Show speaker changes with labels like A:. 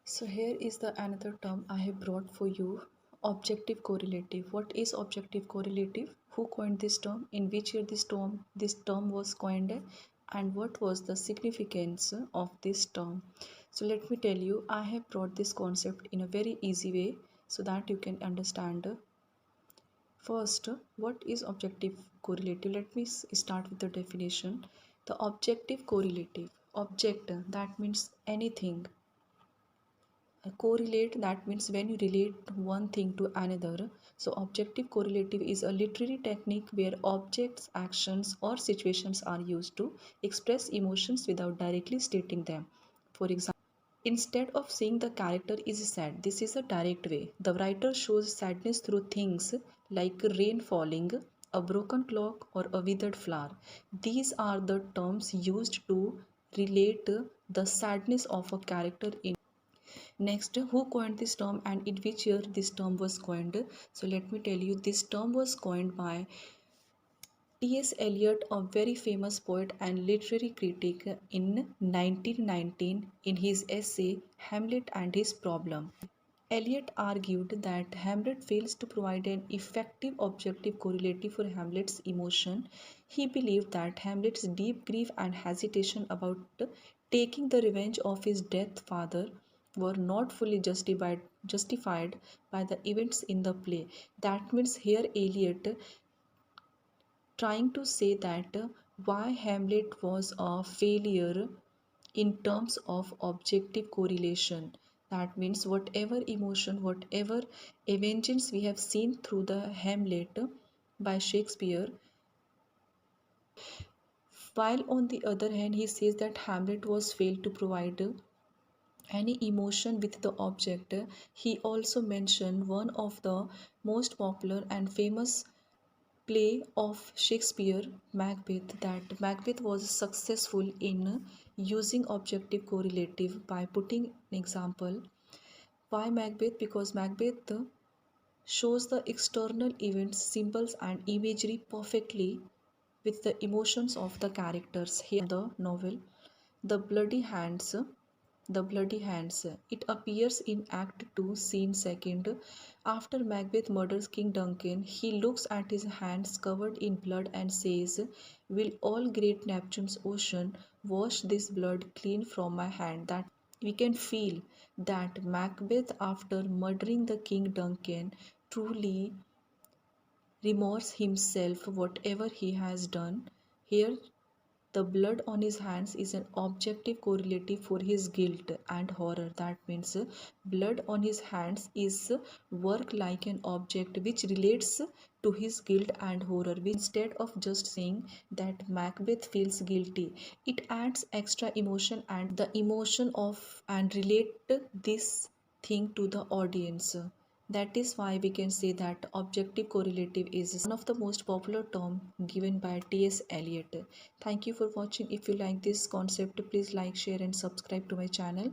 A: So here is the another term I have brought for you, objective correlative. What is objective correlative? Who coined this term? In which year this term was coined? And what was the significance of this term? So let me tell you, I have brought this concept in a very easy way so that you can understand. First, what is objective correlative? Let me start with the definition. The objective correlative, object that means anything. Correlate, that means when you relate one thing to another. So objective correlative is a literary technique where objects, actions or situations are used to express emotions without directly stating them. For example, instead of saying the character is sad, this is a direct way. The writer shows sadness through things like rain falling, a broken clock or a withered flower. These are the terms used to relate the sadness of a character in. Next, who coined this term and in which year this term was coined? So let me tell you, this term was coined by T.S. Eliot, a very famous poet and literary critic, in 1919 in his essay Hamlet and His Problem. Eliot argued that Hamlet fails to provide an effective objective correlative for Hamlet's emotion. He believed that Hamlet's deep grief and hesitation about taking the revenge of his dead father were not fully justified by the events in the play. That means here Eliot trying to say that why Hamlet was a failure in terms of objective correlation. That means whatever emotion, whatever vengeance we have seen through the Hamlet by Shakespeare, while on the other hand he says that Hamlet was failed to provide any emotion with the object. He also mentioned one of the most popular and famous play of Shakespeare, Macbeth, that Macbeth was successful in using objective correlative by putting an example. Why Macbeth? Because Macbeth shows the external events, symbols, and imagery perfectly with the emotions of the characters. Here, the novel, The Bloody Hands. The Bloody Hands. It appears in Act 2, Scene 2nd. After Macbeth murders King Duncan, he looks at his hands covered in blood and says, "Will all great Neptune's ocean wash this blood clean from my hand?" That we can feel that Macbeth, after murdering the King Duncan, truly remorse himself whatever he has done. Here the blood on his hands is an objective correlative for his guilt and horror. That means blood on his hands is work like an object which relates to his guilt and horror. Instead of just saying that Macbeth feels guilty, it adds extra emotion and the emotion of and relate this thing to the audience. That is why we can say that objective correlative is one of the most popular term given by T.S. Eliot. Thank you for watching. If you like this concept, please like, share and subscribe to my channel.